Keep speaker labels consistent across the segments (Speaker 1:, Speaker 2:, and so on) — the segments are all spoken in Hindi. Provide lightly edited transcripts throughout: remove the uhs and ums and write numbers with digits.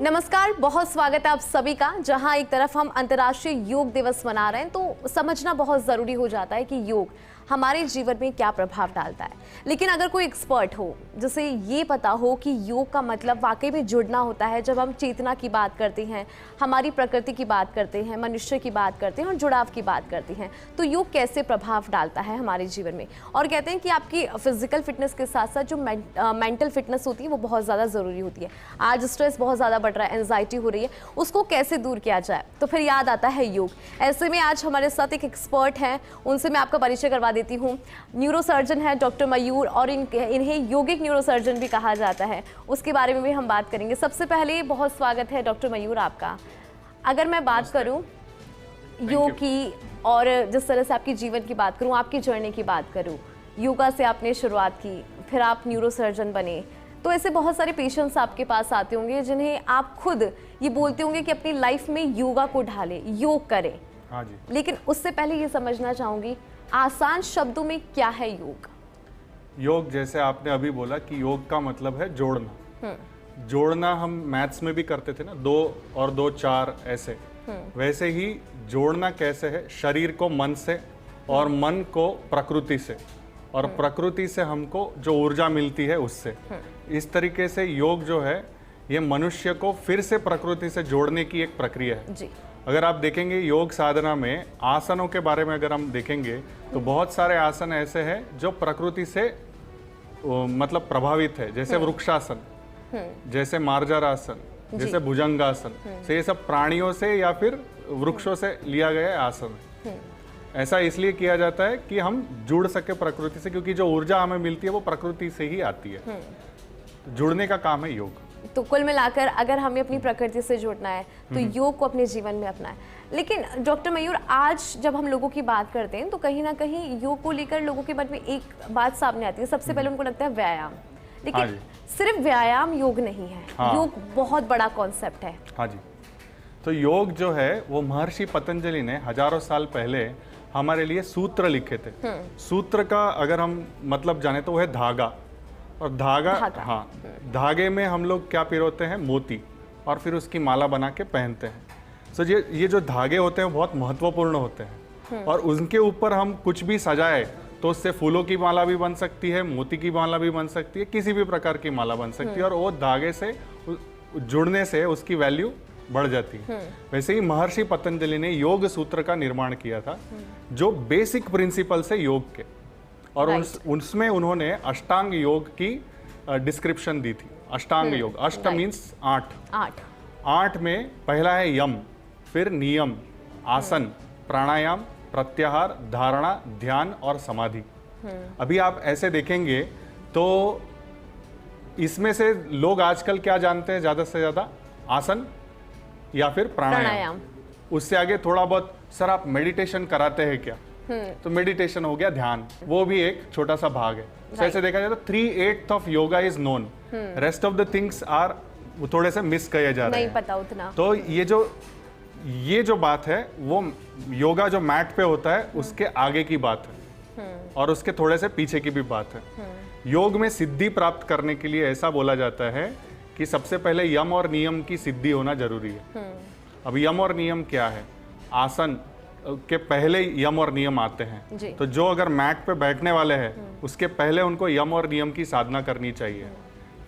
Speaker 1: नमस्कार, बहुत स्वागत है आप सभी का। जहां एक तरफ हम अंतर्राष्ट्रीय योग दिवस मना रहे हैं तो समझना बहुत ज़रूरी हो जाता है कि योग हमारे जीवन में क्या प्रभाव डालता है। लेकिन अगर कोई एक्सपर्ट हो जिसे ये पता हो कि योग का मतलब वाकई में जुड़ना होता है, जब हम चेतना की बात करते हैं, हमारी प्रकृति की बात करते हैं, मनुष्य की बात करते हैं और जुड़ाव की बात करते हैं, तो योग कैसे प्रभाव डालता है हमारे जीवन में। और कहते हैं कि आपकी फिजिकल फिटनेस के साथ साथ जो मेंटल फिटनेस होती है वो बहुत ज़्यादा ज़रूरी होती है। आज स्ट्रेस बहुत ज़्यादा बढ़ रहा है, एंजाइटी हो रही है, उसको कैसे दूर किया जाए, तो फिर याद आता है योग। ऐसे में आज हमारे साथ एक एक्सपर्ट हैं, उनसे मैं आपका परिचय करवा देती हूँ। न्यूरोसर्जन है डॉक्टर मयूर, और इन्हें योगिक न्यूरोसर्जन भी कहा जाता है। उसके बारे में भी हम बात करेंगे। सबसे पहले बहुत स्वागत है डॉक्टर मयूर आपका। अगर मैं बात करूँ योग की और जिस तरह से आपकी जीवन की बात करूँ, आपकी जर्नी की बात करूँ, योगा से आपने शुरुआत की, फिर आप न्यूरोसर्जन बने, तो ऐसे बहुत सारे पेशेंट्स आपके पास आते होंगे जिन्हें आप खुद ये बोलते होंगे कि अपनी लाइफ में योगा को ढालें, योग करें।
Speaker 2: हाँ जी।
Speaker 1: लेकिन उससे पहले ये समझना चाहूँगी, आसान शब्दों में क्या है योग?
Speaker 2: योग, जैसे आपने अभी बोला कि योग का मतलब है जोड़ना। जोड़ना हम मैथ्स में भी करते थे ना, 2 और 2 4 ऐसे। वैसे ही जोड़ना कैसे है, शरीर को मन से और मन को प्रकृति से, और प्रकृति से हमको जो ऊर्जा मिलती है उससे। इस तरीके से योग जो है ये मनुष्य को फिर से प्रकृति से जोड़ने की एक प्रक्रिया है
Speaker 1: जी।
Speaker 2: अगर आप देखेंगे योग साधना में आसनों के बारे में अगर हम देखेंगे तो बहुत सारे आसन ऐसे हैं जो प्रकृति से मतलब प्रभावित है, जैसे वृक्षासन, जैसे मार्जरासन, जैसे भुजंगासन। से ये सब प्राणियों से या फिर वृक्षों से लिया गया आसन है। ऐसा इसलिए किया जाता है कि हम जुड़ सके प्रकृति से, क्योंकि जो ऊर्जा हमें मिलती है वो प्रकृति से ही आती है। तो जुड़ने का काम है योग।
Speaker 1: तो कुल मिलाकर अगर हमें अपनी प्रकृति से जुड़ना है तो योग को अपने जीवन में अपनाएं। लेकिन डॉक्टर मयूर, आज जब हम लोगों की बात करते हैं तो कहीं ना कहीं योग को लेकर लोगों के मन में एक बात सामने आती है। सबसे पहले उनको लगता है व्यायाम, लेकिन
Speaker 2: हाँ,
Speaker 1: सिर्फ व्यायाम योग नहीं है।
Speaker 2: हाँ।
Speaker 1: योग बहुत बड़ा कॉन्सेप्ट है।
Speaker 2: हाँ जी। तो योग जो है वो महर्षि पतंजलि ने हजारों साल पहले हमारे लिए सूत्र लिखे थे। सूत्र का अगर हम मतलब जाने तो वो है धागा। और धागा। हाँ, धागे में हम लोग क्या पिरोते हैं, मोती, और फिर उसकी माला बना के पहनते हैं। सो ये जो धागे होते हैं बहुत महत्वपूर्ण होते हैं, और उनके ऊपर हम कुछ भी सजाए तो उससे फूलों की माला भी बन सकती है, मोती की माला भी बन सकती है, किसी भी प्रकार की माला बन सकती है, और वो धागे से जुड़ने से उसकी वैल्यू बढ़ जाती है। वैसे ही महर्षि पतंजलि ने योग सूत्र का निर्माण किया था, जो बेसिक प्रिंसिपल्स है योग के, और उसमें उन्होंने अष्टांग योग की डिस्क्रिप्शन दी थी। अष्टांग योग, अष्ट मीन्स 8 में पहला है यम, फिर नियम, आसन, प्राणायाम, प्रत्याहार, धारणा, ध्यान और समाधि। अभी आप ऐसे देखेंगे तो इसमें से लोग आजकल क्या जानते हैं ज्यादा से ज्यादा, आसन या फिर प्राणायाम। उससे आगे थोड़ा बहुत, सर आप मेडिटेशन कराते हैं क्या? तो मेडिटेशन हो गया, ध्यान, वो भी एक छोटा सा भाग है। तो ऐसे देखा जाए तो 3/8 of yoga is known, rest of the things are थोड़े से मिस किए जा रहे हैं,
Speaker 1: नहीं पता उतना।
Speaker 2: तो ये जो बात है वो योगा जो मैट पे होता है उसके आगे की बात है, और उसके थोड़े से पीछे की भी बात है। योग में सिद्धि प्राप्त करने के लिए ऐसा बोला जाता है कि सबसे पहले यम और नियम की सिद्धि होना जरूरी है। अब यम और नियम क्या है? आसन के पहले यम और नियम आते हैं, तो जो अगर मैट पे बैठने वाले हैं उसके पहले उनको यम और नियम की साधना करनी चाहिए।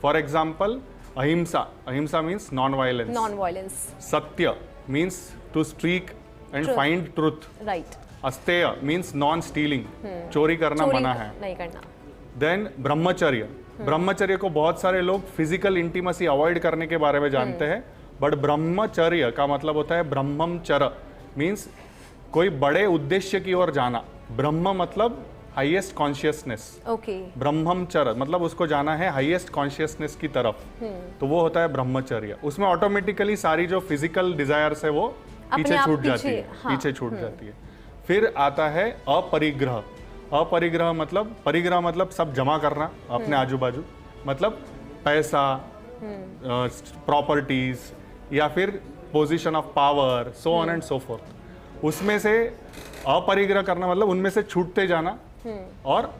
Speaker 2: फॉर एग्जाम्पल, अहिंसा मीन्स नॉन वायलेंस। सत्य means to speak and find truth.
Speaker 1: Right.
Speaker 2: अस्तेय मीन्स नॉन स्टीलिंग, चोरी करना मना है,
Speaker 1: नहीं करना।
Speaker 2: देन ब्रह्मचर्य को बहुत सारे लोग फिजिकल इंटीमेसी अवॉइड करने के बारे में जानते हैं, बट ब्रह्मचर्य का मतलब होता है ब्रह्मचर्य मीन्स कोई बड़े उद्देश्य की ओर जाना। ब्रह्म मतलब हाईएस्ट कॉन्शियसनेस, ब्रह्मचर्य मतलब उसको जाना है हाईएस्ट कॉन्शियसनेस की तरफ, तो वो होता है ब्रह्मचर्य। उसमें ऑटोमेटिकली सारी जो फिजिकल डिजायर्स है वो पीछे छूट जाती है, पीछे छूट जाती है। फिर आता है अपरिग्रह। अपरिग्रह मतलब, परिग्रह मतलब सब जमा करना अपने आजू बाजू, मतलब पैसा, प्रॉपर्टीज, या फिर position of power, so on and so fourth. उसमें से अपरिग्रह करना मतलब उनमें से छूटते जाना और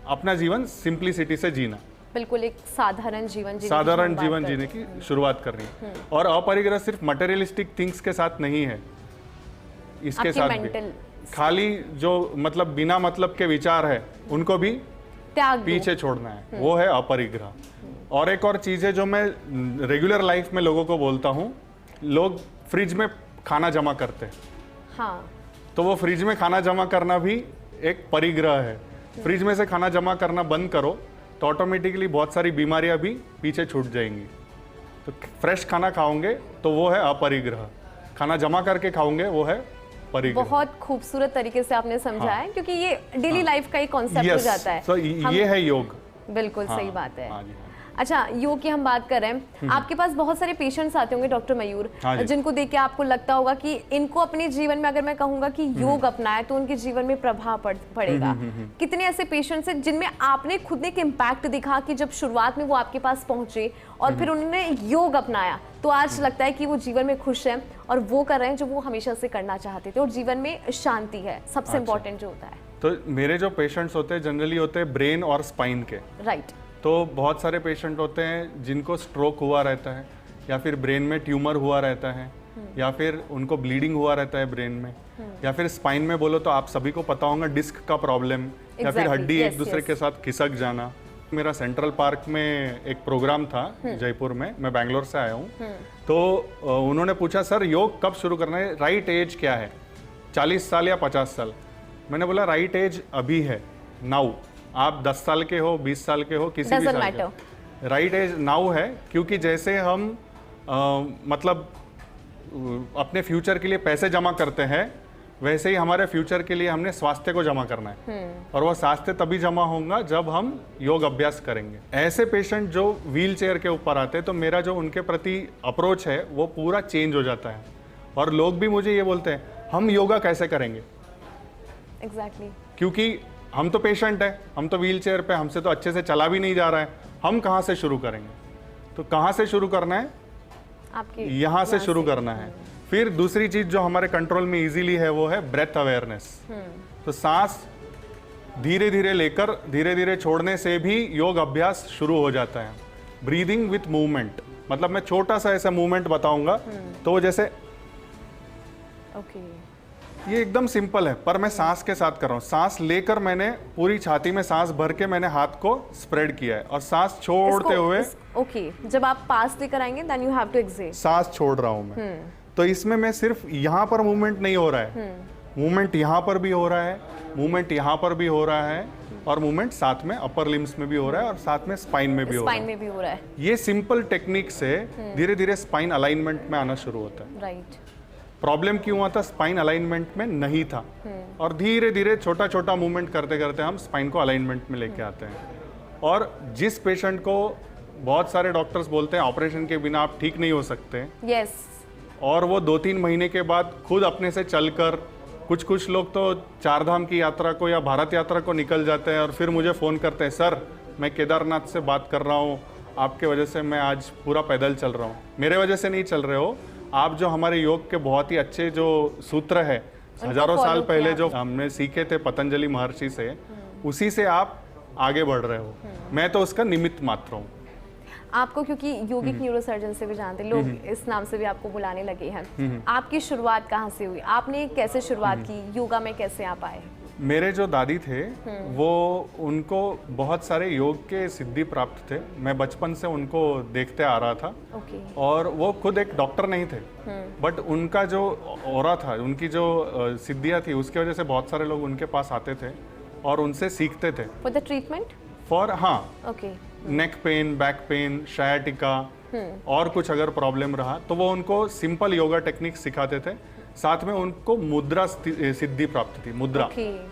Speaker 2: अपना जीवन सिंप्लिसिटी से जीना।
Speaker 1: बिल्कुल एक साधारण जीवन जीने की
Speaker 2: साधारण
Speaker 1: हम
Speaker 2: जीवन
Speaker 1: बात
Speaker 2: जीने की शुरुआत करनी है। और अपरिग्रह सिर्फ मटेरियलिस्टिक थिंग्स के साथ नहीं है, इसके
Speaker 1: आपके
Speaker 2: साथ भी
Speaker 1: मेंटल
Speaker 2: खाली जो मतलब बिना मतलब के विचार है उनको भी
Speaker 1: त्याग दो।
Speaker 2: पीछे छोड़ना है, वो है अपरिग्रह। और एक और चीज है जो मैं रेगुलर लाइफ में लोगों को बोलता हूँ, लोग फ्रिज में खाना जमा करते हैं,
Speaker 1: हाँ,
Speaker 2: तो वो फ्रिज में खाना जमा करना भी एक परिग्रह है। फ्रिज में से खाना जमा करना बंद करो तो ऑटोमेटिकली बहुत सारी बीमारियां भी पीछे छूट जाएंगी। तो फ्रेश खाना खाओगे तो वो है अपरिग्रह, खाना जमा करके खाओगे वो है परिग्रह।
Speaker 1: बहुत खूबसूरत तरीके से आपने समझाया है, क्योंकि ये डेली लाइफ का एक कॉन्सेप्ट हो जाता है।
Speaker 2: तो ये है योग।
Speaker 1: बिल्कुल सही बात है।
Speaker 2: हाँ जी, हाँ।
Speaker 1: अच्छा, योग की हम बात कर रहे हैं, आपके पास बहुत सारे पेशेंट्स आते होंगे डॉक्टर मयूर,
Speaker 2: हाँ जी।
Speaker 1: जिनको देख के आपको लगता होगा कि इनको अपने जीवन में, अगर मैं कहूंगा कि योग अपनाए तो उनके जीवन में प्रभाव पड़ेगा। कितने ऐसे पेशेंट्स हैं जिनमें आपने खुद ने एक इम्पैक्ट दिखा कि जब शुरुआत में वो आपके पास पहुंचे और फिर उन्होंने योग अपनाया तो आज लगता है कि वो जीवन में खुश हैं और वो कर रहे हैं जो वो हमेशा से करना चाहते थे और जीवन में शांति है सबसे इम्पोर्टेंट जो होता है।
Speaker 2: तो मेरे जो पेशेंट्स होते हैं जनरली होते हैं ब्रेन और स्पाइन के।
Speaker 1: राइट।
Speaker 2: तो बहुत सारे पेशेंट होते हैं जिनको स्ट्रोक हुआ रहता है, या फिर ब्रेन में ट्यूमर हुआ रहता है, या फिर उनको ब्लीडिंग हुआ रहता है ब्रेन में, या फिर स्पाइन में बोलो तो आप सभी को पता होगा डिस्क का प्रॉब्लम, या फिर हड्डी एक दूसरे के साथ खिसक जाना। मेरा सेंट्रल पार्क में एक प्रोग्राम था जयपुर में, मैं बैंगलोर से आया हूँ, तो उन्होंने पूछा सर योग कब शुरू करना है, राइट एज क्या है, 40 साल या 50 साल? मैंने बोला राइट एज अभी है, नाउ। आप 10 साल के हो, 20 साल के हो, किसी भी साल के हो, राइट एज नाउ है। क्योंकि जैसे हम मतलब अपने फ्यूचर के लिए पैसे जमा करते हैं, वैसे ही हमारे फ्यूचर के लिए हमने स्वास्थ्य को जमा करना है, और वह स्वास्थ्य तभी जमा होगा जब हम योग अभ्यास करेंगे। ऐसे पेशेंट जो व्हील चेयर के ऊपर आते हैं, तो मेरा जो उनके प्रति अप्रोच है वो पूरा चेंज हो जाता है। और लोग भी मुझे ये बोलते हैं हम योगा कैसे करेंगे।
Speaker 1: एग्जैक्टली।
Speaker 2: क्योंकि हम तो पेशेंट है, हम तो व्हील चेयर पे, हमसे तो अच्छे से चला भी नहीं जा रहा है, हम कहाँ से शुरू करेंगे? तो कहाँ से शुरू करना है?
Speaker 1: आपके
Speaker 2: यहाँ से शुरू करना है। फिर दूसरी चीज जो हमारे कंट्रोल में इजीली है वो है ब्रेथ अवेयरनेस। तो सांस धीरे धीरे लेकर धीरे धीरे छोड़ने से भी योग अभ्यास शुरू हो जाता है। ब्रीदिंग विथ मूवमेंट, मतलब मैं छोटा सा ऐसा मूवमेंट बताऊंगा, तो जैसे
Speaker 1: ओके,
Speaker 2: ये एकदम सिंपल है, पर मैं सांस के साथ कर रहा हूँ। सांस लेकर मैंने पूरी छाती में सांस भर के मैंने हाथ को स्प्रेड किया है, और सांस छोड़ते हुए
Speaker 1: ओके, जब आप पास लेकर आएंगे then you have to exhale,
Speaker 2: सांस छोड़ रहा हूँ मैं। तो इसमें मैं सिर्फ यहाँ पर मूवमेंट नहीं हो रहा है, मूवमेंट यहाँ पर भी हो रहा है, मूवमेंट यहाँ पर भी हो रहा है, और मूवमेंट साथ में अपर लिम्स में भी हो रहा है, और साथ में स्पाइन में भी हो रहा है।
Speaker 1: स्पाइन में भी हो रहा है।
Speaker 2: ये सिंपल टेक्निक से धीरे धीरे स्पाइन अलाइनमेंट में आना शुरू होता है।
Speaker 1: राइट।
Speaker 2: प्रॉब्लम क्यों हुआ था? स्पाइन अलाइनमेंट में नहीं था, और धीरे धीरे छोटा छोटा मूवमेंट करते करते हम स्पाइन को अलाइनमेंट में लेके आते हैं। और जिस पेशेंट को बहुत सारे डॉक्टर्स बोलते हैं ऑपरेशन के बिना आप ठीक नहीं हो सकते,
Speaker 1: यस,
Speaker 2: और वो 2-3 महीने के बाद खुद अपने से चलकर, कुछ लोग तो 4 धाम की यात्रा को या भारत यात्रा को निकल जाते हैं, और फिर मुझे फ़ोन करते हैं, सर मैं केदारनाथ से बात कर रहा हूँ, आपके वजह से मैं आज पूरा पैदल चल रहा हूँ। मेरे वजह से नहीं चल रहे हो आप, जो हमारे योग के बहुत ही अच्छे जो सूत्र है हजारों साल पहले जो हमने सीखे थे पतंजलि महर्षि से, उसी से आप आगे बढ़ रहे हो। मैं तो उसका निमित्त मात्र हूँ।
Speaker 1: आपको क्योंकि योगिक न्यूरोसर्जन से भी जानते, लोग इस नाम से भी आपको बुलाने लगे हैं। आपकी शुरुआत कहाँ से हुई? आपने कैसे शुरुआत की? योगा में कैसे आप आए?
Speaker 2: मेरे जो दादी थे वो, उनको बहुत सारे योग के सिद्धि प्राप्त थे। मैं बचपन से उनको देखते आ रहा था।
Speaker 1: ओके।
Speaker 2: और वो खुद एक डॉक्टर नहीं थे, बट उनका जो ऑरा था, उनकी जो सिद्धियाँ थी, उसकी वजह से बहुत सारे लोग उनके पास आते थे और उनसे सीखते थे।
Speaker 1: For the treatment?
Speaker 2: फॉर, हाँ,
Speaker 1: okay,
Speaker 2: neck pain, back pain, sciatica, और कुछ अगर प्रॉब्लम रहा तो वो उनको सिंपल योगा टेक्निक सिखाते थे। साथ में उनको मुद्रा सिद्धि प्राप्त थी, मुद्रा।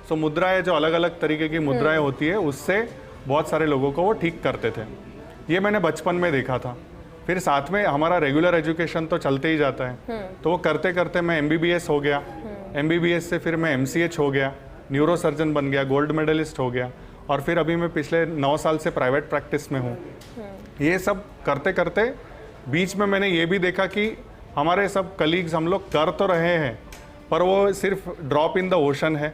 Speaker 2: सो मुद्रा है, जो अलग अलग तरीके की मुद्राएं होती है, उससे बहुत सारे लोगों को वो ठीक करते थे। ये मैंने बचपन में देखा था। फिर साथ में हमारा रेगुलर एजुकेशन तो चलते ही जाता है, तो वो करते करते मैं MBBS हो गया, MBBS से फिर मैं MCH हो गया, न्यूरो सर्जन बन गया, गोल्ड मेडलिस्ट हो गया, और फिर अभी मैं पिछले 9 साल से प्राइवेट प्रैक्टिस में हूँ। ये सब करते करते बीच में मैंने ये भी देखा कि हमारे सब कलीग्स, हम लोग कर तो रहे हैं, पर वो सिर्फ ड्रॉप इन द ओशन है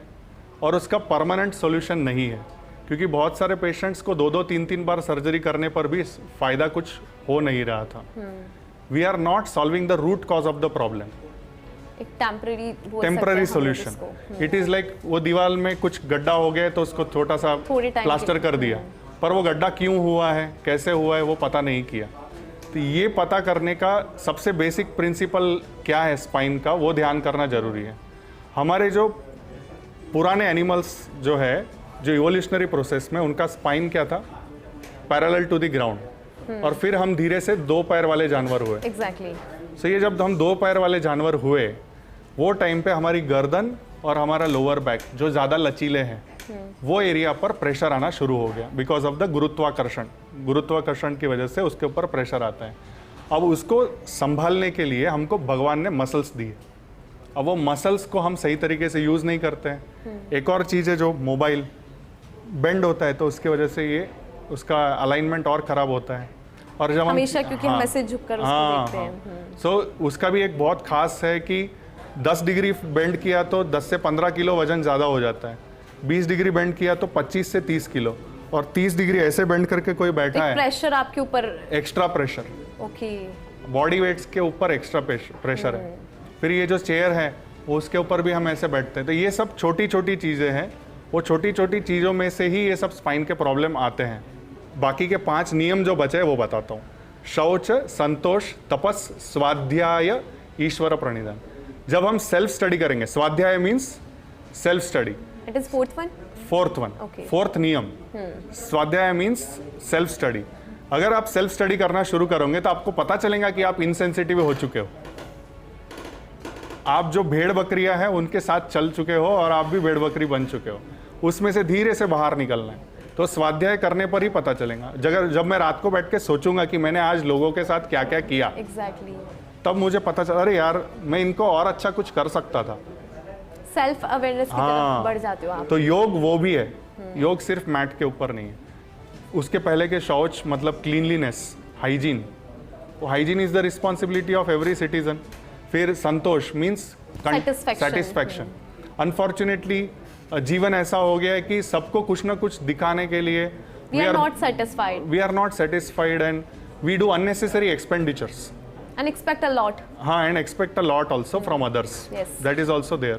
Speaker 2: और उसका परमानेंट सॉल्यूशन नहीं है। क्योंकि बहुत सारे पेशेंट्स को 2-2, 3-3 बार सर्जरी करने पर भी फायदा कुछ हो नहीं रहा था. We are not solving the root cause of the problem.
Speaker 1: एक
Speaker 2: temporary solution. It is like वो दीवार में कुछ गड्ढा हो गया तो उसको छोटा सा प्लास्टर कर दिया, पर वो गड्ढा क्यों हुआ है, कैसे हुआ है, वो पता नहीं किया. तो ये पता करने का सबसे बेसिक प्रिंसिपल क्या है स्पाइन का, वो ध्यान करना जरूरी है. हमारे जो पुराने एनिमल्स जो है, जो इवोल्यूशनरी प्रोसेस में उनका स्पाइन क्या था, पैरेलल टू द ग्राउंड. और फिर हम धीरे से 2 पैर वाले जानवर हुए.
Speaker 1: एग्जैक्टली.
Speaker 2: सो ये जब हम 2 पैर वाले जानवर हुए, वो टाइम पे हमारी गर्दन और हमारा लोअर बैक जो ज़्यादा लचीले हैं, वो एरिया पर प्रेशर आना शुरू हो गया बिकॉज ऑफ द गुरुत्वाकर्षण की वजह से उसके ऊपर प्रेशर आता है. अब उसको संभालने के लिए हमको भगवान ने मसल्स दिए. अब वो मसल्स को हम सही तरीके से यूज़ नहीं करते हैं. एक और चीज़ है, जो मोबाइल बेंड होता है तो उसकी वजह से ये उसका अलाइनमेंट और ख़राब होता है. और जब
Speaker 1: हमेशा क्योंकि हम ऐसे झुककर उसको देखते हैं.
Speaker 2: सो उसका भी एक बहुत खास है कि 10 डिग्री बेंड किया तो 10 से 15 किलो वजन ज़्यादा हो जाता है. 20 डिग्री बेंड किया तो 25 से 30 किलो. और 30 डिग्री ऐसे बेंड करके कोई बैठा है,
Speaker 1: प्रेशर आपके ऊपर,
Speaker 2: extra pressure.
Speaker 1: Okay.
Speaker 2: Body weights के ऊपर एक्स्ट्रा प्रेशर है. फिर ये जो चेयर है वो उसके ऊपर भी हम ऐसे बैठते हैं. तो ये सब छोटी छोटी चीज़ें हैं. वो छोटी छोटी चीज़ों में से ही ये सब स्पाइन के प्रॉब्लम आते हैं. बाकी के 5 नियम जो बचे वो बताता हूँ. शौच, संतोष, तपस, स्वाध्याय, ईश्वर प्रणिधान. जब हम सेल्फ स्टडी करेंगे, स्वाध्याय means self study,
Speaker 1: it is fourth one. Okay.
Speaker 2: Fourth नियम. स्वाध्याय मीन्स सेल्फ स्टडी. अगर आप सेल्फ स्टडी करना शुरू करोगे तो आपको पता चलेगा कि आप इनसेंसिटिव हो चुके हो. आप जो भेड़ बकरियां हैं उनके साथ चल चुके हो और आप भी भेड़ बकरी बन चुके हो. उसमें से धीरे से बाहर निकलना है. तो स्वाध्याय करने पर ही पता चलेगा. जब मैं रात को बैठ के सोचूंगा कि मैंने आज लोगों के साथ क्या क्या किया,
Speaker 1: एग्जैक्टली,
Speaker 2: तब मुझे पता चला, अरे यार मैं इनको और अच्छा कुछ कर सकता था.
Speaker 1: सेल्फ अवेयरनेस की तरफ बढ़ जाते हो आप.
Speaker 2: तो योग वो भी है. योग सिर्फ मैट के ऊपर नहीं है. उसके पहले के शौच मतलब cleanliness, hygiene. Hygiene is the responsibility of every citizen. फिर संतोष मीन्स सेटिस्फैक्शन. अनफॉर्चुनेटली जीवन ऐसा हो गया है कि सबको कुछ ना कुछ दिखाने के लिए
Speaker 1: we are
Speaker 2: not satisfied and we do unnecessary expenditures
Speaker 1: and expect a lot.
Speaker 2: हाँ, and expect a lot also from others.
Speaker 1: Yes.
Speaker 2: That is also there.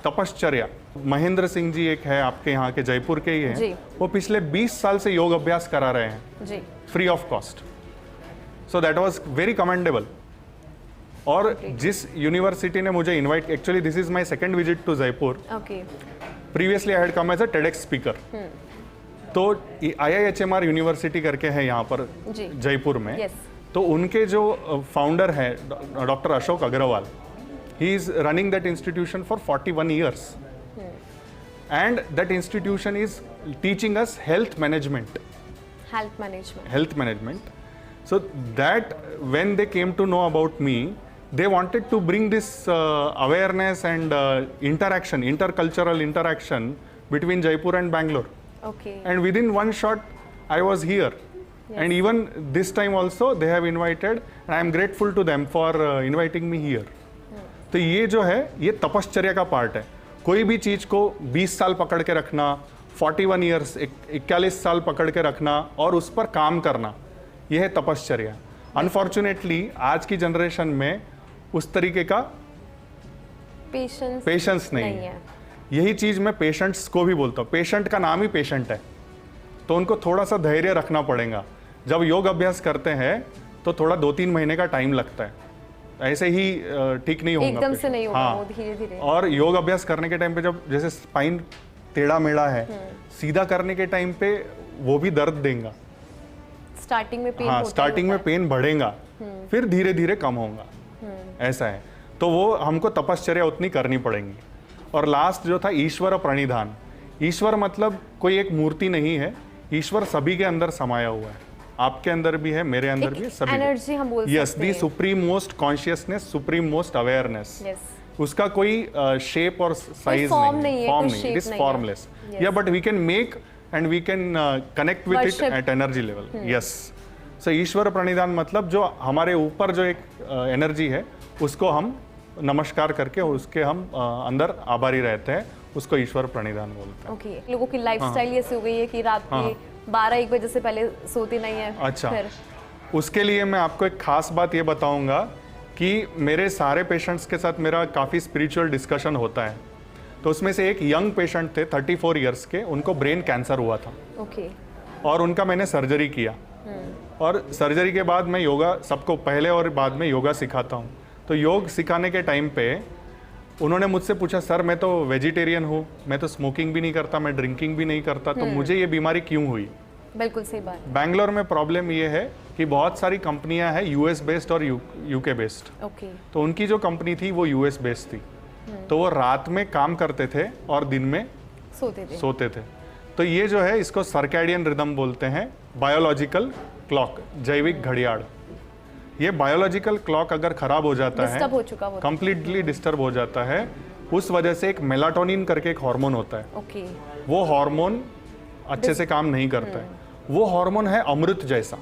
Speaker 2: तपश्चर्या. महेंद्र सिंह जी एक है आपके यहाँ के, जयपुर के ही हैं. वो पिछले 20 साल से योग अभ्यास करा रहे हैं जी, free of cost. So that was very commendable. और जिस यूनिवर्सिटी ने मुझे invite, actually this is my second visit to Jaipur.
Speaker 1: Okay.
Speaker 2: Previously I had come as a TEDx speaker. तो IIHMR यूनिवर्सिटी करके है यहाँ पर जयपुर में. तो उनके जो फाउंडर है doctor Ashok Agarwal, he is running that institution for 41 years. And that institution is teaching us health management. So that when they came to know about me, they wanted to bring this awareness and interaction, intercultural interaction between Jaipur and Bangalore.
Speaker 1: Okay.
Speaker 2: And within one shot, I was here. Yes. And even this time also, they have invited, and I am grateful to them for inviting me here. तो ये जो है, ये तपश्चर्या का पार्ट है. कोई भी चीज़ को 20 साल पकड़ के रखना, 41 years, 41 साल पकड़ के रखना और उस पर काम करना, यह है तपश्चर्या. अनफॉर्चुनेटली आज की जनरेशन में उस तरीके का पेशेंस नहीं है. यही चीज़ मैं पेशेंट्स को भी बोलता हूँ. पेशेंट का नाम ही पेशेंट है, तो उनको थोड़ा सा धैर्य रखना पड़ेगा. जब योग अभ्यास करते हैं तो थोड़ा 2-3 महीने का टाइम लगता है. ऐसे ही ठीक नहीं होगा,
Speaker 1: एकदम से नहीं होगा.
Speaker 2: हाँ.
Speaker 1: धीरे-धीरे.
Speaker 2: और योग अभ्यास करने के टाइम पे जब जैसे स्पाइन टेढ़ा मेढ़ा है, सीधा करने के टाइम पे वो भी दर्द देगा.
Speaker 1: स्टार्टिंग में पेन,
Speaker 2: हाँ, स्टार्टिंग में पेन बढ़ेगा, फिर धीरे धीरे कम होगा. ऐसा है. तो वो हमको तपश्चर्या उतनी करनी पड़ेगी. और लास्ट जो था ईश्वर प्रणिधान. ईश्वर मतलब कोई एक मूर्ति नहीं है. ईश्वर सभी के अंदर समाया हुआ है. आपके अंदर भी है, मेरे अंदर भी है, सभी
Speaker 1: एनर्जी हम बोल सकते हैं.
Speaker 2: Yes, the supreme most consciousness, supreme most awareness. उसका कोई शेप और साइज नहीं, फॉर्म नहीं. It is formless. या but we can make and we can connect with it at energy level. Yes. So ईश्वर प्रणिधान मतलब जो हमारे ऊपर जो एक एनर्जी है उसको हम नमस्कार करके उसके हम अंदर आभारी रहते हैं उसको ईश्वर प्रणिधान बोलते हैं।
Speaker 1: ओके, लोगों की लाइफस्टाइल ऐसी हो गई है कि रात के 12-1 बजे से पहले सोते नहीं है।
Speaker 2: अच्छा,
Speaker 1: फिर
Speaker 2: उसके लिए मैं आपको एक खास बात ये बताऊंगा कि मेरे सारे पेशेंट्स के साथ मेरा काफ़ी स्पिरिचुअल डिस्कशन होता है। तो उसमें से एक यंग पेशेंट थे 34 इयर्स के, उनको ब्रेन कैंसर हुआ था।
Speaker 1: ओके।
Speaker 2: और उनका मैंने सर्जरी किया। और सर्जरी के बाद मैं योगा सबको पहले और बाद में योगा सिखाता हूँ। तो योग सिखाने के टाइम पे उन्होंने मुझसे पूछा, सर मैं तो वेजिटेरियन हूँ, मैं तो स्मोकिंग भी नहीं करता, मैं ड्रिंकिंग भी नहीं करता, तो मुझे ये बीमारी क्यों हुई?
Speaker 1: बिल्कुल सही बात।
Speaker 2: बैंगलोर में प्रॉब्लम ये है कि बहुत सारी कंपनियां हैं यूएस बेस्ड और यूके बेस्ड।
Speaker 1: ओके।
Speaker 2: तो उनकी जो कंपनी थी वो यूएस बेस्ड थी। तो वो रात में काम करते थे और दिन में सोते थे। तो ये जो है इसको सर्कैडियन रिदम बोलते हैं, बायोलॉजिकल क्लॉक, जैविक घड़ियाल। ये बायोलॉजिकल क्लॉक अगर खराब हो जाता है,
Speaker 1: डिस्टर्ब हो चुका वो,
Speaker 2: कंप्लीटली डिस्टर्ब हो जाता है, उस वजह से एक मेलाटोनिन करके एक हार्मोन होता है।
Speaker 1: ओके।
Speaker 2: वो हार्मोन अच्छे से काम नहीं करता है। वो हार्मोन है अमृत जैसा,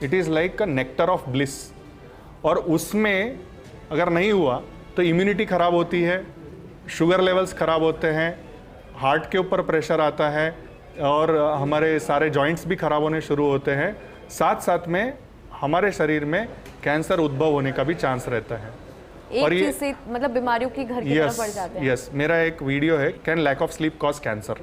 Speaker 2: it is like a nectar of bliss. और उसमें अगर नहीं हुआ तो इम्यूनिटी खराब होती है, शुगर लेवल्स खराब होते हैं, हार्ट के ऊपर प्रेशर आता है और हमारे सारे जॉइंट्स भी खराब होने शुरू होते हैं। साथ साथ में हमारे शरीर में कैंसर उद्भव होने का भी चांस रहता है।
Speaker 1: एक
Speaker 2: और ये
Speaker 1: चीज से मतलब बीमारियों की घर की तरफ बढ़ जाते हैं।
Speaker 2: यस, मेरा एक वीडियो है, can lack of sleep cause cancer.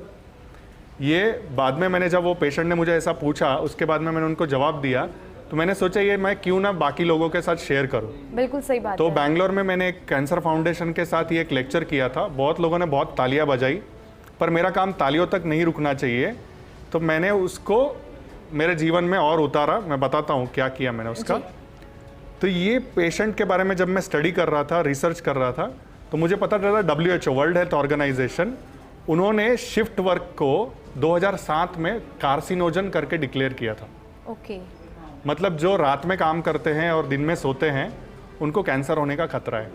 Speaker 2: ये बाद में मैंने जब वो पेशेंट ने मुझे ऐसा पूछा, उसके बाद में मैंने उनको जवाब दिया, तो मैंने सोचा ये मैं क्यों ना बाकी लोगों के साथ शेयर करूं।
Speaker 1: बिल्कुल सही बात
Speaker 2: तो
Speaker 1: है।
Speaker 2: बैंगलोर में मैंने एक कैंसर फाउंडेशन के साथ ये एक लेक्चर किया था। बहुत लोगों ने बहुत तालियां बजाई, पर मेरा काम तालियों तक नहीं रुकना चाहिए। तो मैंने उसको मेरे जीवन में और उतारा। मैं बताता हूँ क्या किया मैंने उसका। तो ये पेशेंट के बारे में जब मैं स्टडी कर रहा था, रिसर्च कर रहा था, तो मुझे पता चला WHO, वर्ल्ड हेल्थ ऑर्गेनाइजेशन, उन्होंने शिफ्ट वर्क को 2007 में कार्सिनोजन करके डिक्लेयर किया था।
Speaker 1: ओके।
Speaker 2: मतलब जो रात में काम करते हैं और दिन में सोते हैं, उनको कैंसर होने का खतरा है।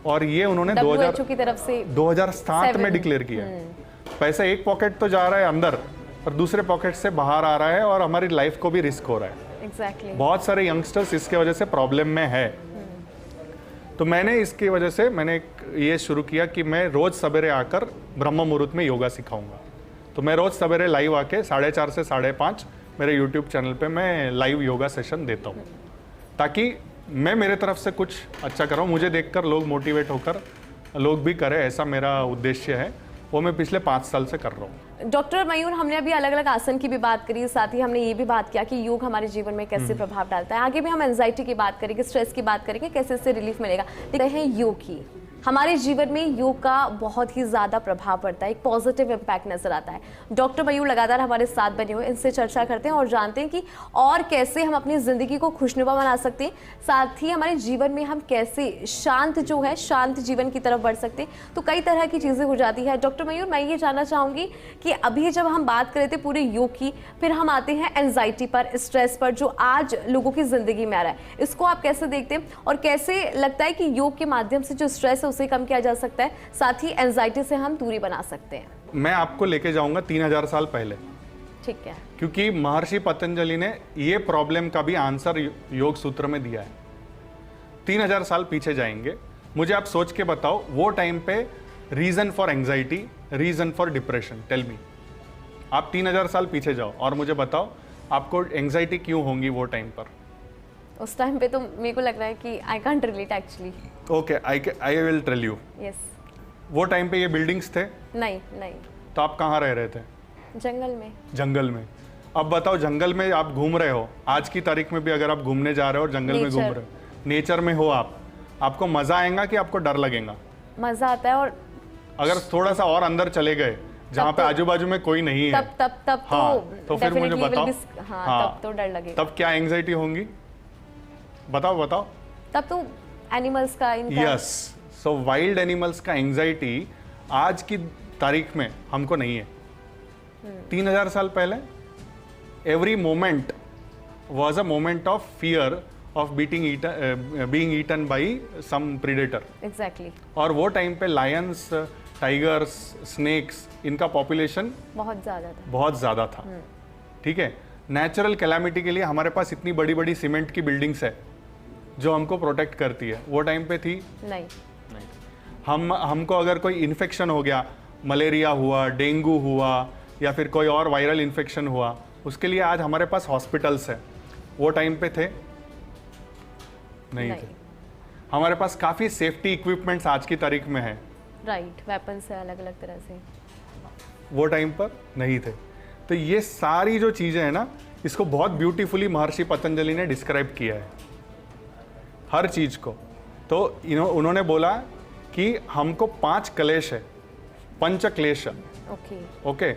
Speaker 2: और ये उन्होंने
Speaker 1: WHO की तरफ से
Speaker 2: 2007 में डिक्लेयर किया है। पैसा एक पॉकेट तो जा रहा है अंदर और दूसरे पॉकेट से बाहर आ रहा है और हमारी लाइफ को भी रिस्क हो रहा है।
Speaker 1: एग्जैक्टली।
Speaker 2: बहुत सारे यंगस्टर्स इसके वजह से प्रॉब्लम में है। तो मैंने इसकी वजह से ये शुरू किया कि मैं रोज सवेरे आकर ब्रह्म मुहूर्त में योगा सिखाऊंगा। तो मैं रोज सवेरे लाइव आके 4:30 से 5:30 मेरे यूट्यूब चैनल पे मैं लाइव योगा सेशन देता हूँ, ताकि मैं मेरे तरफ से कुछ अच्छा कर रहा हूँ, मुझे देखकर लोग मोटिवेट होकर लोग भी करें, ऐसा मेरा उद्देश्य है। वो मैं पिछले 5 साल से कर रहा हूँ।
Speaker 1: डॉक्टर मयूर, हमने अभी अलग अलग आसन की भी बात करी, साथ ही हमने ये भी बात किया कि योग हमारे जीवन में कैसे प्रभाव डालता है। आगे भी हम एंजाइटी की बात करेंगे, स्ट्रेस की बात करेंगे, कैसे इससे रिलीफ मिलेगा। देखते हैं योग की हमारे जीवन में योग का बहुत ही ज़्यादा प्रभाव पड़ता है, एक पॉजिटिव इम्पैक्ट नजर आता है। डॉक्टर मयूर लगातार हमारे साथ बने हुए, इनसे चर्चा करते हैं और जानते हैं कि और कैसे हम अपनी ज़िंदगी को खुशनुमा बना सकते हैं, साथ ही हमारे जीवन में हम कैसे शांत जीवन की तरफ बढ़ सकते हैं। तो कई तरह की चीज़ें हो जाती है। डॉक्टर मयूर, मैं ये जानना चाहूँगी कि अभी जब हम बात कर रहे थे पूरे योग की, फिर हम आते हैं एंजाइटी पर, स्ट्रेस पर, जो आज लोगों की ज़िंदगी में आ रहा है, इसको आप कैसे देखते हैं और कैसे लगता है कि योग के माध्यम से जो स्ट्रेस है उसे कम किया जा सकता है, साथ ही एंजाइटी से हम दूरी बना सकते हैं?
Speaker 2: मैं आपको लेके जाऊंगा 3000 साल पहले।
Speaker 1: ठीक है।
Speaker 2: क्योंकि महर्षि पतंजलि ने ये प्रॉब्लम का भी आंसर योग सूत्र में दिया है। 3000 साल पीछे जाएंगे। मुझे आप सोच के बताओ, वो टाइम पे reason for anxiety, reason for depression, tell me. आप 3000 साल पीछे जाओ और मुझे बताओ आपको एंजाइटी क्यों होंगी वो टाइम पर।
Speaker 1: उस टाइम पे तो मेरे को लग रहा है कि I can't relate actually.
Speaker 2: Okay, I will tell you.
Speaker 1: Yes.
Speaker 2: वो टाइम पे ये बिल्डिंग्स थे?
Speaker 1: नहीं।
Speaker 2: तो आप कहाँ रह रहे थे?
Speaker 1: जंगल में।
Speaker 2: जंगल में। अब बताओ, जंगल में आप घूम रहे हो, आज की तारीख में भी अगर आप घूमने जा रहे हो और जंगल में घूम रहे हो, नेचर में हो आपको मजा आएगा कि आपको डर लगेगा?
Speaker 1: मजा आता है। और
Speaker 2: अगर थोड़ा सा और अंदर चले गए जहाँ पे आजू बाजू में कोई नहीं है,
Speaker 1: तब
Speaker 2: तो फिर मुझे बताओ,
Speaker 1: तब तो डर लगेगा।
Speaker 2: तब क्या एंजाइटी होंगी? बताओ।
Speaker 1: तब तो एनिमल्स का
Speaker 2: यस, सो वाइल्ड एनिमल्स का एंजाइटी आज की तारीख में हमको नहीं है। 3000 साल पहले every moment was a moment of fear of being eaten by some predator.
Speaker 1: Exactly.
Speaker 2: और वो टाइम पे लायंस, टाइगर्स, स्नेक्स, इनका पॉपुलेशन बहुत ज़्यादा था। ठीक है। नेचुरल कैलामिटी के लिए हमारे पास इतनी बड़ी बड़ी सीमेंट की बिल्डिंग्स है जो हमको प्रोटेक्ट करती है, वो टाइम पे थी?
Speaker 1: नहीं।
Speaker 2: हमको अगर कोई इन्फेक्शन हो गया, मलेरिया हुआ, डेंगू हुआ या फिर कोई और वायरल इन्फेक्शन हुआ, उसके लिए आज हमारे पास हॉस्पिटल्स है। वो टाइम पे थे नहीं थे। हमारे पास काफ़ी सेफ्टी इक्विपमेंट्स आज की तारीख में है,
Speaker 1: राइट, वेपन्स है अलग अलग तरह से,
Speaker 2: वो टाइम पर नहीं थे। तो ये सारी जो चीज़ें हैं ना, इसको बहुत ब्यूटीफुली महर्षि पतंजलि ने डिस्क्राइब किया है, हर चीज़ को। तो उन्होंने बोला कि हमको 5 क्लेश है, पंच क्लेश। ओके,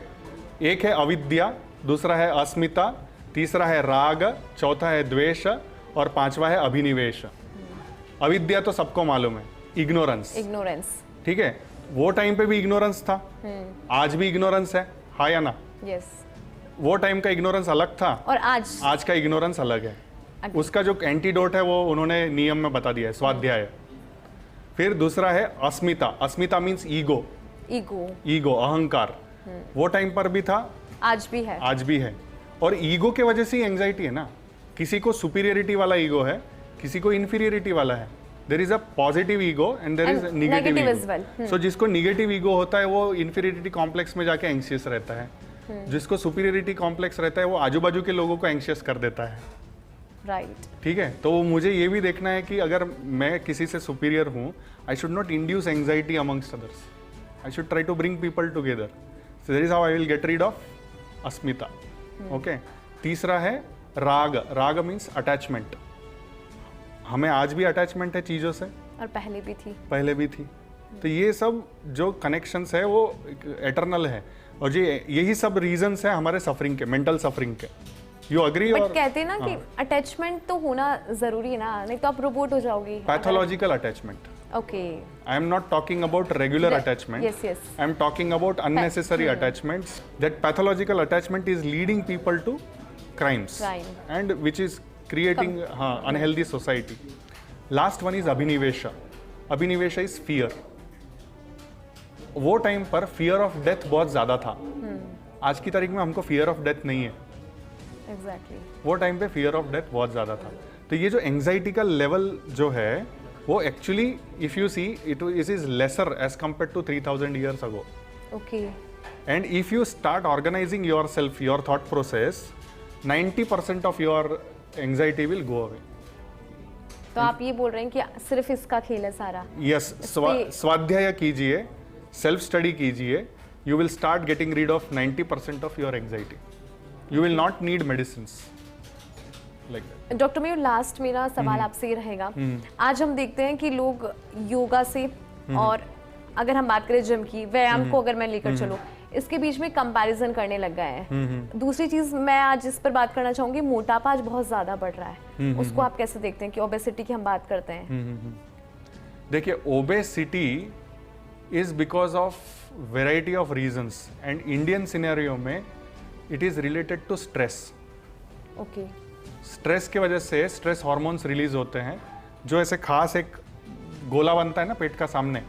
Speaker 2: एक है अविद्या, दूसरा है अस्मिता, तीसरा है राग, चौथा है द्वेष और 5वां है अभिनिवेश। अविद्या तो सबको मालूम है, इग्नोरेंस। ठीक है, वो टाइम पे भी इग्नोरेंस था, आज भी इग्नोरेंस है, हाँ या ना?
Speaker 1: यस।
Speaker 2: वो टाइम का इग्नोरेंस अलग था
Speaker 1: और आज
Speaker 2: का इग्नोरेंस अलग है। उसका जो एंटीडोट है वो उन्होंने नियम में बता दिया है, स्वाध्याय। फिर दूसरा है अस्मिता। अस्मिता मीन्स ईगो, अहंकार। वो टाइम पर भी था, आज भी है। और ईगो के वजह से ही एंजाइटी है ना। किसी को सुपीरियरिटी वाला ईगो है, किसी को इन्फीरियरिटी वाला है। There is a positive ego and there is negative ego. So जिसको नेगेटिव ईगो होता है वो इन्फीरियरिटी कॉम्प्लेक्स में जाके एंग्शियस रहता है, जिसको सुपीरियरिटी कॉम्प्लेक्स रहता है वो आजू बाजू के लोगों को एंग्शियस कर देता है।
Speaker 1: राइट।
Speaker 2: ठीक है, तो मुझे ये भी देखना है कि अगर मैं किसी से सुपीरियर हूँ, I should not induce anxiety amongst others, I should try to bring people together. So that is how I will get rid of अस्मिता। ओके, तीसरा है राग। राग मीन्स अटैचमेंट। हमें आज भी अटैचमेंट है चीज़ों से,
Speaker 1: और पहले भी थी।
Speaker 2: तो ये सब जो कनेक्शंस है वो एटर्नल है, और यही सब रीजंस है हमारे सफरिंग के, मेंटल सफरिंग के। You agree?
Speaker 1: बट कहते हैं ना कि अटैचमेंट तो होना जरूरी है ना, नहीं तो आप रोबोट हो जाओगी।
Speaker 2: Pathological attachment.
Speaker 1: Okay,
Speaker 2: I am not talking about regular attachment.
Speaker 1: yes.
Speaker 2: I am talking about unnecessary attachments. That pathological attachment is leading people to crimes and which is creating unhealthy society. Last one is abhinivesha. Abhinivesha is fear. वो टाइम पर फियर ऑफ डेथ बहुत ज्यादा था। आज की तारीख में हमको फियर ऑफ डेथ नहीं है।
Speaker 1: Exactly.
Speaker 2: वो टाइम पे फियर ऑफ डेथ बहुत ज्यादा था। तो ये जो एंग्जाइटी का लेवल जो है वो actually if you see it is lesser as compare to 3000 years ago.
Speaker 1: Okay.
Speaker 2: And if you start organizing yourself, your thought process, 90% of your anxiety will go away.
Speaker 1: तो आप ये बोल रहे हैं कि सिर्फ इसका खेल है सारा?
Speaker 2: Yes, स्वाध्याय कीजिए, सेल्फ स्टडी कीजिए, you will start getting rid of 90% of your anxiety. You will not need medicines like that.
Speaker 1: Doctor मेरे लास्ट मेरा सवाल आपसे ये रहेगा, आज हम देखते हैं कि लोग योगा से और अगर हम बात करें जिम की, व्यायाम को अगर मैं लेकर चलूं, इसके बीच में कंपैरिजन करने लग गए हैं। दूसरी चीज मैं आज इस पर बात करना चाहूंगी, मोटापा आज बहुत ज्यादा बढ़ रहा है, उसको आप कैसे देखते हैं कि ओबेसिटी की हम बात करते हैं?
Speaker 2: देखिए, obesity is because of variety of reasons and Indian scenario में it is related to stress.
Speaker 1: Okay,
Speaker 2: stress की वजह से स्ट्रेस हार्मोन्स रिलीज होते हैं, जो ऐसे खास एक गोला बनता है ना पेट का सामने,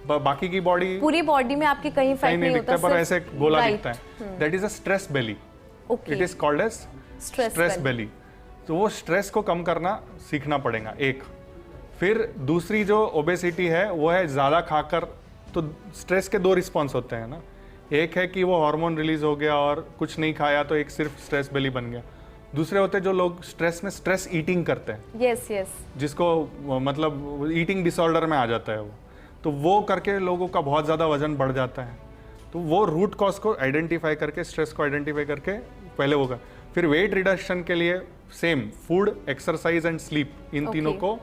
Speaker 2: बाकी की बॉडी, पूरी
Speaker 1: बॉडी में आपके कहीं इफेक्ट नहीं होता,
Speaker 2: पर ऐसे गोला दिखता है, that is a stress belly. It is called as stress belly. तो वो स्ट्रेस को कम करना सीखना पड़ेगा एक। फिर दूसरी जो ओबेसिटी है वो है ज़्यादा खाकर। तो स्ट्रेस के 2 रिस्पॉन्स होते हैं ना, एक है कि वो हार्मोन रिलीज हो गया और कुछ नहीं खाया तो एक सिर्फ स्ट्रेस बेली बन गया। दूसरे होते हैं जो लोग स्ट्रेस में स्ट्रेस ईटिंग करते हैं,
Speaker 1: यस,
Speaker 2: जिसको मतलब ईटिंग डिसऑर्डर में आ जाता है वो, तो वो करके लोगों का बहुत ज़्यादा वजन बढ़ जाता है। तो वो रूट कॉज को आइडेंटिफाई करके, स्ट्रेस को आइडेंटिफाई करके पहले होगा। फिर वेट रिडक्शन के लिए same food, exercise and sleep, इन तीनों को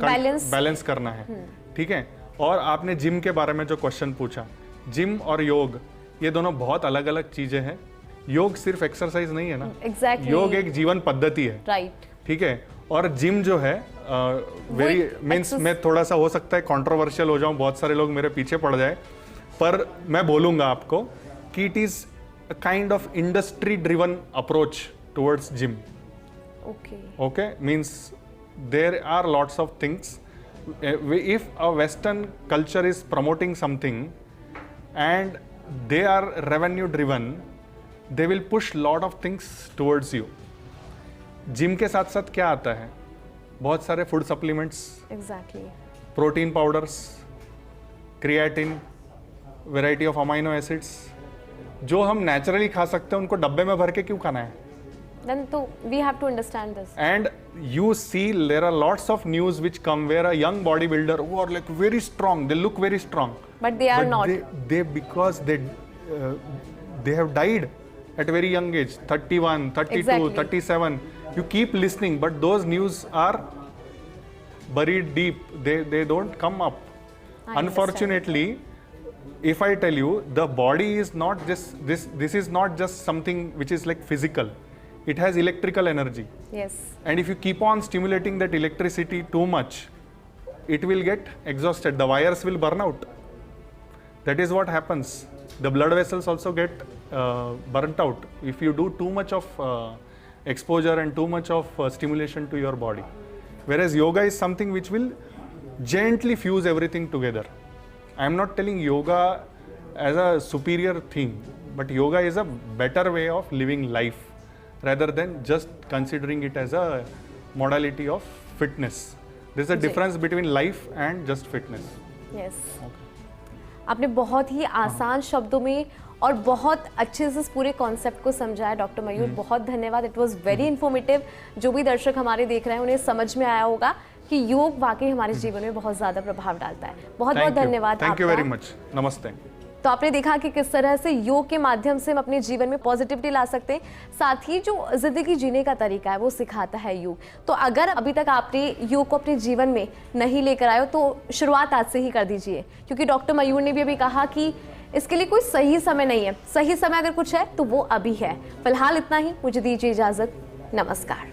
Speaker 2: बैलेंस करना है। ठीक है। और आपने जिम के बारे में जो क्वेश्चन पूछा, जिम और योग ये दोनों बहुत अलग अलग चीजें हैं। योग सिर्फ एक्सरसाइज नहीं है ना,
Speaker 1: exactly.
Speaker 2: योग एक जीवन पद्धति है,
Speaker 1: राइट,
Speaker 2: ठीक है। और जिम जो है वेरी मीन्स, मैं थोड़ा सा हो सकता है कंट्रोवर्शियल हो जाऊं, बहुत सारे लोग मेरे पीछे पड़ जाए, पर मैं बोलूंगा आपको कि it is a kind of industry driven approach towards gym. Okay, means there are lots of things. If a Western culture is promoting something and they are revenue driven, they will push lot of things towards you. Gym के साथ साथ क्या आता है, बहुत सारे food supplements,
Speaker 1: exactly,
Speaker 2: protein powders, creatine, variety of amino acids, जो हम नेचुरली खा सकते हैं उनको डब्बे में भर के क्यों खाना है?
Speaker 1: Then तो we have to understand this.
Speaker 2: And you see there are lots of news which come where a young bodybuilder who are like very strong, they look very strong,
Speaker 1: But they are not.
Speaker 2: they because they have died at very young age, 31, 32,
Speaker 1: Exactly.
Speaker 2: 37. You keep listening, but those news are buried deep. They don't come up.
Speaker 1: I
Speaker 2: Unfortunately, if I tell you, the body is not just this is not just something which is like physical. It has electrical energy.
Speaker 1: Yes.
Speaker 2: And if you keep on stimulating that electricity too much, it will get exhausted. The wires will burn out. That is what happens. The blood vessels also get burnt out if you do too much of exposure and too much of stimulation to your body. Whereas yoga is something which will gently fuse everything together. I am not telling yoga as a superior thing, but yoga is a better way of living life rather than just considering it as a modality of fitness. There is a difference between life and just fitness.
Speaker 1: Yes. आपने बहुत ही आसान शब्दों में और बहुत अच्छे से इस पूरे कॉन्सेप्ट को समझाया डॉक्टर मयूर, बहुत धन्यवाद। It was very informative. जो भी दर्शक हमारे देख रहे हैं उन्हें समझ में आया होगा कि योग वाकई हमारे जीवन में बहुत ज़्यादा प्रभाव डालता है। बहुत बहुत धन्यवाद।
Speaker 2: Thank you very much. नमस्ते।
Speaker 1: तो आपने देखा कि किस तरह से योग के माध्यम से हम अपने जीवन में पॉजिटिविटी ला सकते हैं, साथ ही जो जिंदगी जीने का तरीका है वो सिखाता है योग। तो अगर अभी तक आपने योग को अपने जीवन में नहीं लेकर आए हो तो शुरुआत आज से ही कर दीजिए, क्योंकि डॉक्टर मयूर ने भी अभी कहा कि इसके लिए कोई सही समय नहीं है। सही समय अगर कुछ है तो वो अभी है। फिलहाल इतना ही, मुझे दीजिए इजाजत। नमस्कार।